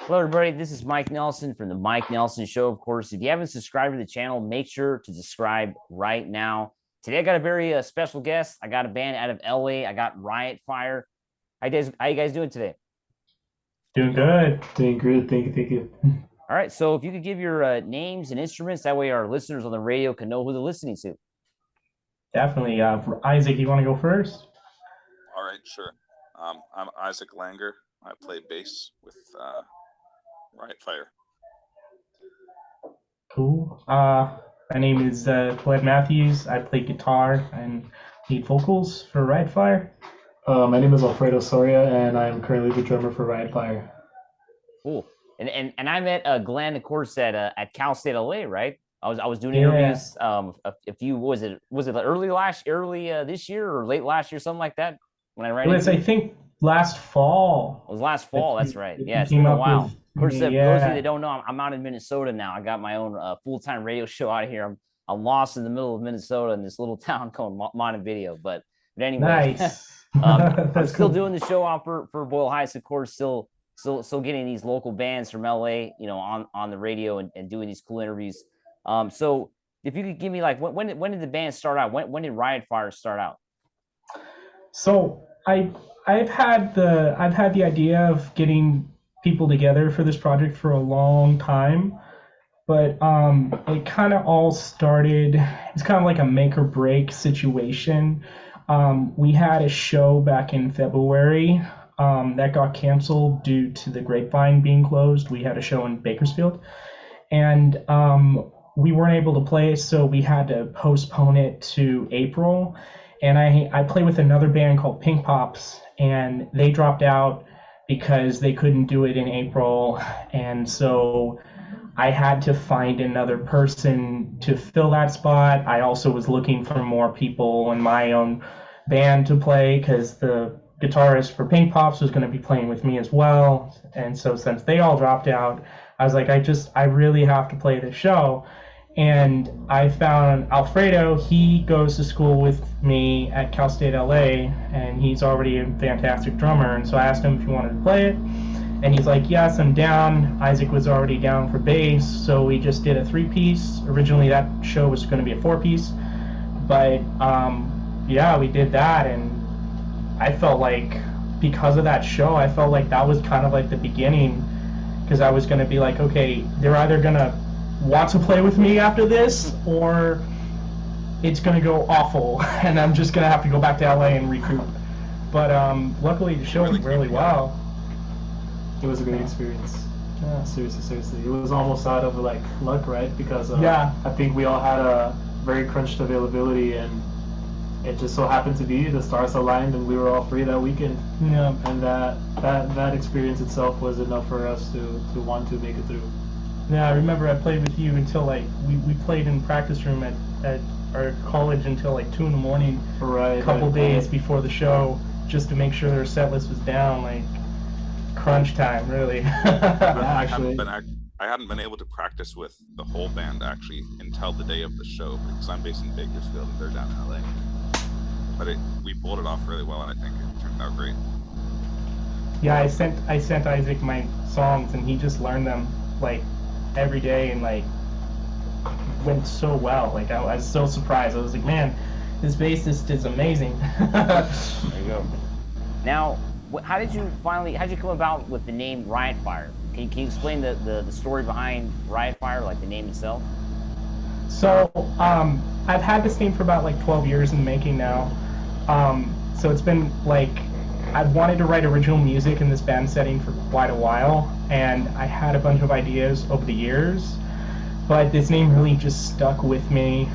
Hello, everybody. This is Mike Nelson from the Mike Nelson Show. Of course, if you haven't subscribed to the channel, make sure to subscribe right now. Today, I got a very special guest. I got a band out of LA. I got Riotfire. How you guys doing today? Doing good. Doing good. Thank you. Thank you. All right. So, if you could give your names and instruments, that way our listeners on the radio can know who they're listening to. Definitely. For Isaac, you want to go first? All right, sure. I'm Isaac Langer. I play bass with Riotfire. Cool. My name is Glenn Matthews. I play guitar and lead vocals for Riotfire. My name is Alfredo Soria, and I'm currently the drummer for Riotfire. Cool. And I met Glenn, of course, at Cal State LA, right? I was doing interviews a few was it early this year or late last year, something like that, when I ran It was, I think, last fall. It was last fall. That's right. Yeah, it's came been a up while. with Of course, me, for those of you yeah. that don't know, I'm out in Minnesota now. I got my own full-time radio show out here. I'm lost in the middle of Minnesota in this little town called Montevideo. But anyway, Nice. I'm That's still cool. doing the show out for Boyle Heights, of course. Still getting these local bands from LA, on the radio and doing these cool interviews. So if you could give me like when did the band start out? When did Riotfire start out? So I've had the idea of getting people together for this project for a long time, but it kind of all started. It's kind of like a make or break situation. We had a show back in February that got canceled due to the Grapevine being closed. We had a show in Bakersfield, and we weren't able to play, so we had to postpone it to April. And I play with another band called Pink Pops, and they dropped out because they couldn't do it in April. And so I had to find another person to fill that spot. I also was looking for more people in my own band to play because the guitarist for Pink Pops was going to be playing with me as well. And so since they all dropped out, I was like, I really have to play this show. And I found Alfredo. He goes to school with me at Cal State LA, and he's already a fantastic drummer. And so I asked him if he wanted to play it, and he's like, yes, I'm down. Isaac was already down for bass, so we just did a 3-piece. Originally that show was going to be a 4-piece, but yeah, we did that, and I felt like because of that show, I felt like that was kind of like the beginning, because I was going to be like, okay, they're either going to want to play with me after this, or it's going to go awful, and I'm just going to have to go back to LA and recoup. But luckily the show went really well. It was a great experience. Yeah, seriously. It was almost out of like luck, right? Because Yeah. I think we all had a very crunched availability, and it just so happened to be the stars aligned, and we were all free that weekend. Yeah. And that experience itself was enough for us to want to make it through. Yeah, I remember I played with you until like we played in practice room at our college until like 2 in the morning, Right. a couple days before the show, just to make sure their set list was down, like crunch time, really. Yeah, actually. I hadn't been able to practice with the whole band actually until the day of the show because I'm based in Bakersfield and they're down in LA. But we pulled it off really well, and I think it turned out great. Yeah, I sent Isaac my songs, and he just learned them like every day, and like went so well. Like I was so surprised. I was like, man, this bassist is amazing. There you go. Now, how did you come about with the name Riotfire? Can you explain the story behind Riotfire, like the name itself? So I've had this name for about like 12 years in the making now. So it's been like I've wanted to write original music in this band setting for quite a while, and I had a bunch of ideas over the years, but this name really just stuck with me,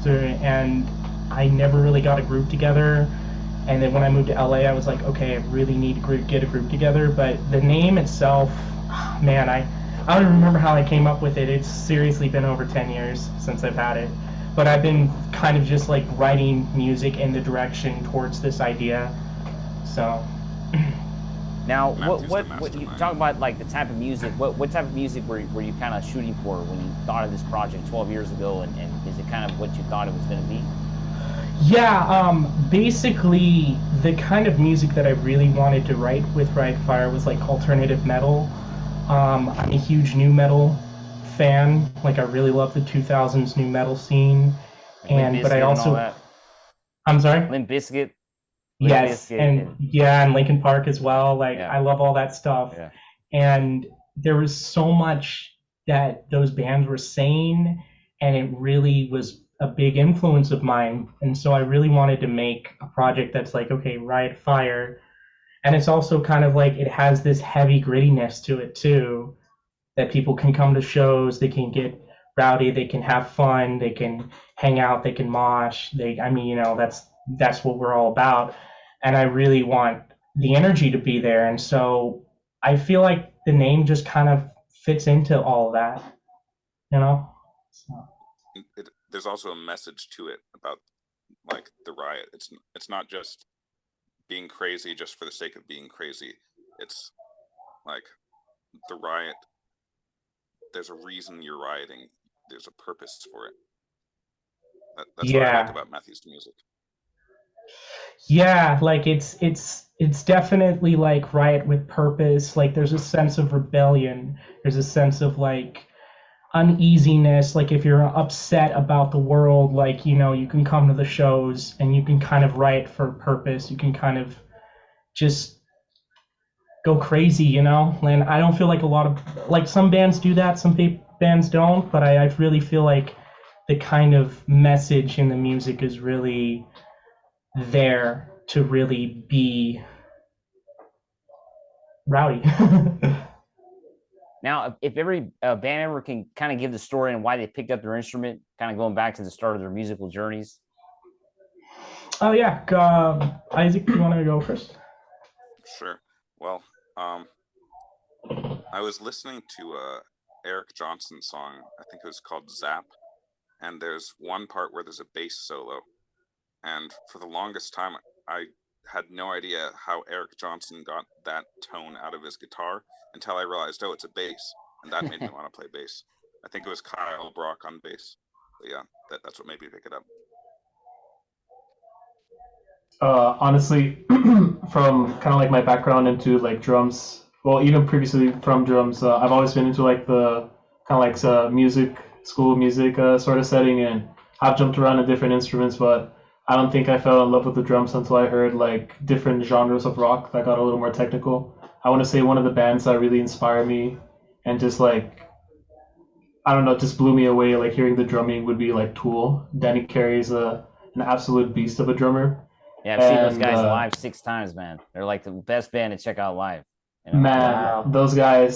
and I never really got a group together. And then when I moved to LA, I was like, okay, I really need to get a group together. But the name itself, man, I don't even remember how I came up with it. It's seriously been over 10 years since I've had it. But I've been kind of just like writing music in the direction towards this idea. So. Now, Matthew's the what you mastermind. talk about, like the type of music? What type of music were you kind of shooting for when you thought of this project 12 years ago? And is it kind of what you thought it was going to be? Yeah, basically the kind of music that I really wanted to write with Riotfire was like alternative metal. I'm a huge new metal fan. Like I really love the 2000s new metal scene, Like Limp but I Bizkit and all also, that. I'm sorry. Limp Bizkit, Limp Yes, Bizkit, and and yeah, and Linkin Park as well. Like yeah, I love all that stuff. yeah. And there was so much that those bands were saying, and it really was a big influence of mine. And so I really wanted to make a project that's like, okay, Riot Fire, and it's also kind of like it has this heavy grittiness to it too, that people can come to shows, they can get rowdy, they can have fun, they can hang out, they can mosh. I mean, that's what we're all about. And I really want the energy to be there. And so I feel like the name just kind of fits into all of that, you know? So, There's also a message to it about like the riot. It's not just being crazy just for the sake of being crazy. It's like the riot. There's a reason you're rioting. There's a purpose for it. That's what I like yeah. about Matthew's music. Yeah, like it's definitely like Riot with purpose. Like there's a sense of rebellion. There's a sense of like uneasiness. Like if you're upset about the world, like you can come to the shows and you can kind of riot for a purpose. You can kind of just go crazy. And I don't feel like a lot of like some bands do that, some bands don't, but I really feel like the kind of message in the music is really there to really be rowdy. Now, if every band ever can kind of give the story and why they picked up their instrument, kind of going back to the start of their musical journeys. Oh yeah, Isaac, do you want to go first? Sure. Well, I was listening to Eric Johnson's song. I think it was called Zap, and there's one part where there's a bass solo, and for the longest time, I had no idea how Eric Johnson got that tone out of his guitar until I realized, oh, it's a bass, and that made me want to play bass. I think it was Kyle Brock on bass. But yeah, that's what made me pick it up. Honestly, from kind of like my background into like drums, well, even previously from drums, I've always been into like the kind of like music, school music sort of setting, and I've jumped around in different instruments, but I don't think I fell in love with the drums until I heard like different genres of rock that got a little more technical. I want to say one of the bands that really inspired me and just like I don't know, just blew me away. Like hearing the drumming would be like Tool. Danny Carey's an absolute beast of a drummer. Yeah, I've seen those And guys live 6 times, man. They're like the best band to check out live. man, Wow. those Yeah.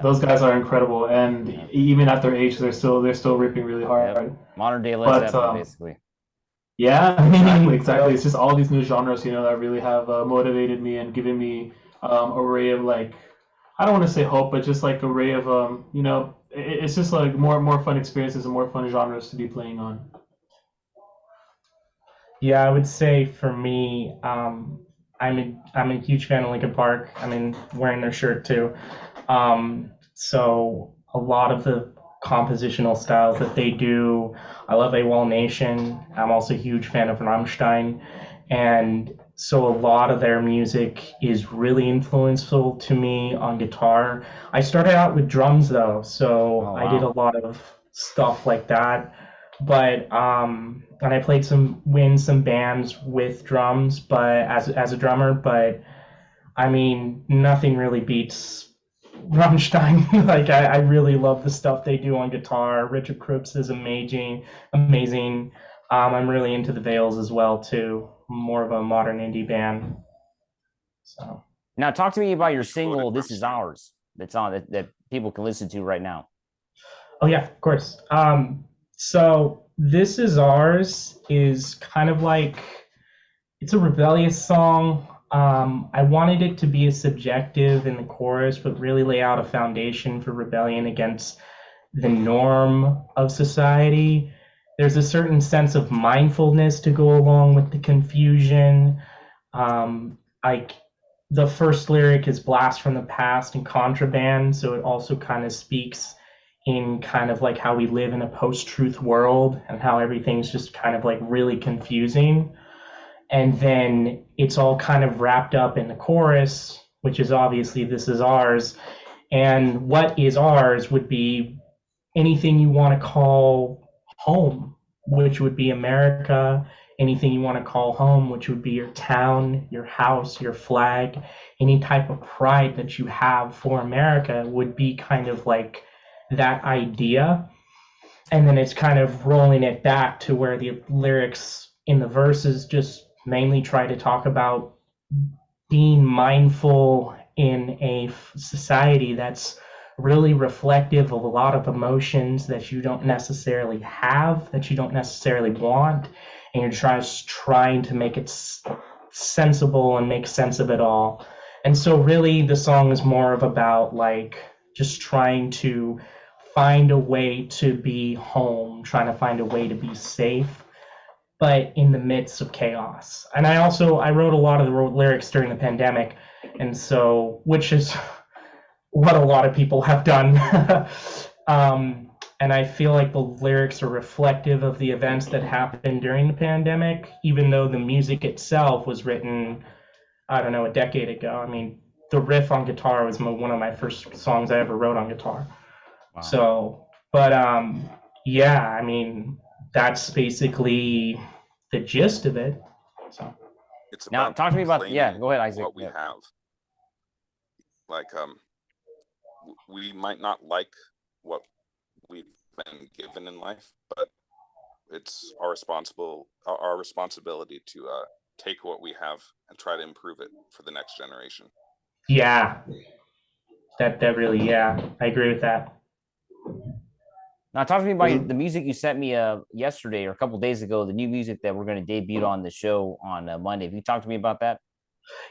those guys are incredible. And even at their age, they're still ripping really hard. Yep. Modern day Led But Zeppelin, basically. yeah, I mean, exactly. It's just all these new genres, that really have motivated me and given me array of like, I don't want to say hope, but just like array of it's just like more fun experiences and more fun genres to be playing on. Yeah, I would say for me, I'm a huge fan of Linkin Park. I mean, wearing their shirt too. So a lot of the compositional styles that they do, I love AWOL Nation. I'm also a huge fan of Rammstein, and so a lot of their music is really influential to me on guitar. I started out with drums though, so Oh, I did a wow. lot of stuff like that. But and I played some bands with drums, but as a drummer, but I mean, nothing really beats Rammstein. Like I really love the stuff they do on guitar. Richard Krups is amazing, amazing. I'm really into the Veils as well too. More of a modern indie band. So, Now, talk to me about your You quoted single "This Is Rammstein. Ours" that's on that people can listen to right now. oh yeah, of course. So This Is Ours is kind of like it's a rebellious song. I wanted it to be a subjective in the chorus, but really lay out a foundation for rebellion against the norm of society. There's a certain sense of mindfulness to go along with the confusion. Like the first lyric is blast from the past and contraband, so it also kind of speaks in kind of like how we live in a post-truth world and how everything's just kind of like really confusing. And then it's all kind of wrapped up in the chorus, which is obviously This Is Ours. And what is ours would be anything you want to call home, which would be America, anything you want to call home, which would be your town, your house, your flag, any type of pride that you have for America would be kind of like that idea. And then it's kind of rolling it back to where the lyrics in the verses just mainly try to talk about being mindful in a society that's really reflective of a lot of emotions that you don't necessarily have, that you don't necessarily want, and you're trying to make it sensible and make sense of it all. And so really the song is more of about like just trying to find a way to be home, trying to find a way to be safe, but in the midst of chaos. And I wrote a lot of the lyrics during the pandemic, and so which is what a lot of people have done. And I feel like the lyrics are reflective of the events that happened during the pandemic, even though the music itself was written, I don't know, a decade ago. I mean, the riff on guitar was one of my first songs I ever wrote on guitar. Wow. So, but yeah, I mean, that's basically the gist of it. So it's now talk to me about go ahead, Isaac. What we have, like we might not like what we've been given in life, but it's our responsibility to take what we have and try to improve it for the next generation. Yeah, that really, yeah, I agree with that. Now, talk to me about the music you sent me yesterday or a couple days ago, the new music that we're going to debut on the show on Monday. Can you talk to me about that?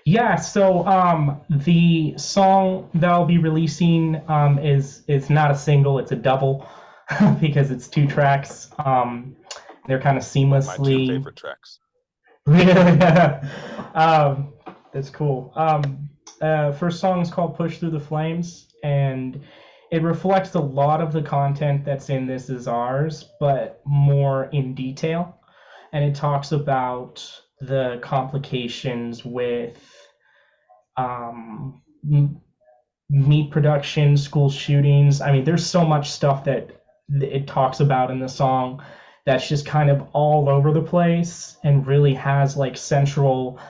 Yeah, so the song that I'll be releasing is not a single, it's a double because it's 2 tracks. They're kind of seamlessly. My 2 favorite tracks. That's cool. First song is called Push Through the Flames, and it reflects a lot of the content that's in This Is Ours, but more in detail. And it talks about the complications with meat production, school shootings. I mean, there's so much stuff that it talks about in the song that's just kind of all over the place and really has like central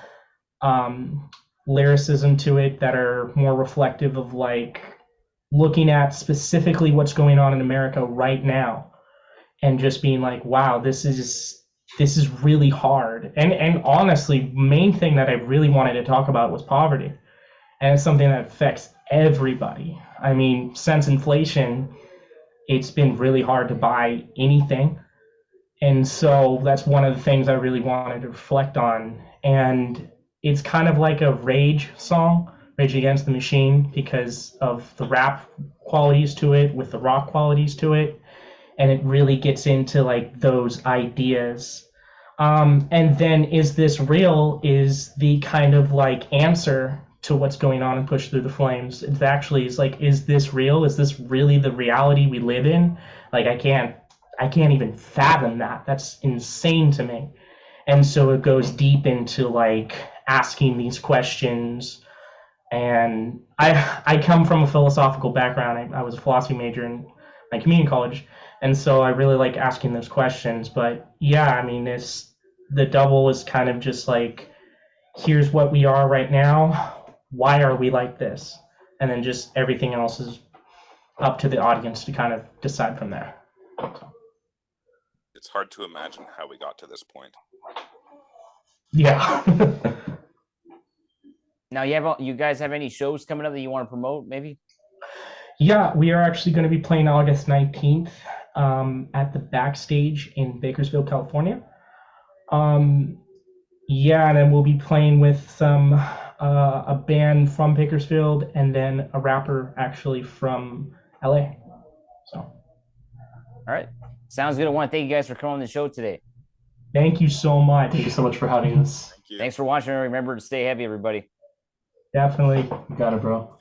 lyricism to it that are more reflective of like looking at specifically what's going on in America right now and just being like, wow, this is really hard. And honestly, main thing that I really wanted to talk about was poverty. And it's something that affects everybody. I mean, since inflation, it's been really hard to buy anything. And so that's one of the things I really wanted to reflect on. And it's kind of like a rage song, Rage Against the Machine, because of the rap qualities to it with the rock qualities to it. And it really gets into like those ideas. And then Is This Real is the kind of like answer to what's going on in Push Through the Flames. It's actually, it's like, is this real? Is this really the reality we live in? Like, I can't even fathom that. That's insane to me. And so it goes deep into like asking these questions. And I come from a philosophical background. I was a philosophy major in my community college. And so I really like asking those questions. But yeah, I mean, the double is kind of just like, here's what we are right now. Why are we like this? And then just everything else is up to the audience to kind of decide from there. So. It's hard to imagine how we got to this point. Yeah. Now, you guys have any shows coming up that you want to promote, maybe? Yeah, we are actually going to be playing August 19th at the Backstage in Bakersfield, California. Yeah, and then we'll be playing with some a band from Bakersfield and then a rapper actually from LA. So. All right. Sounds good. I want to thank you guys for coming on the show today. Thank you so much. Thank you so much for having us. Thanks for watching. Remember to stay heavy, everybody. Definitely. You got it, bro.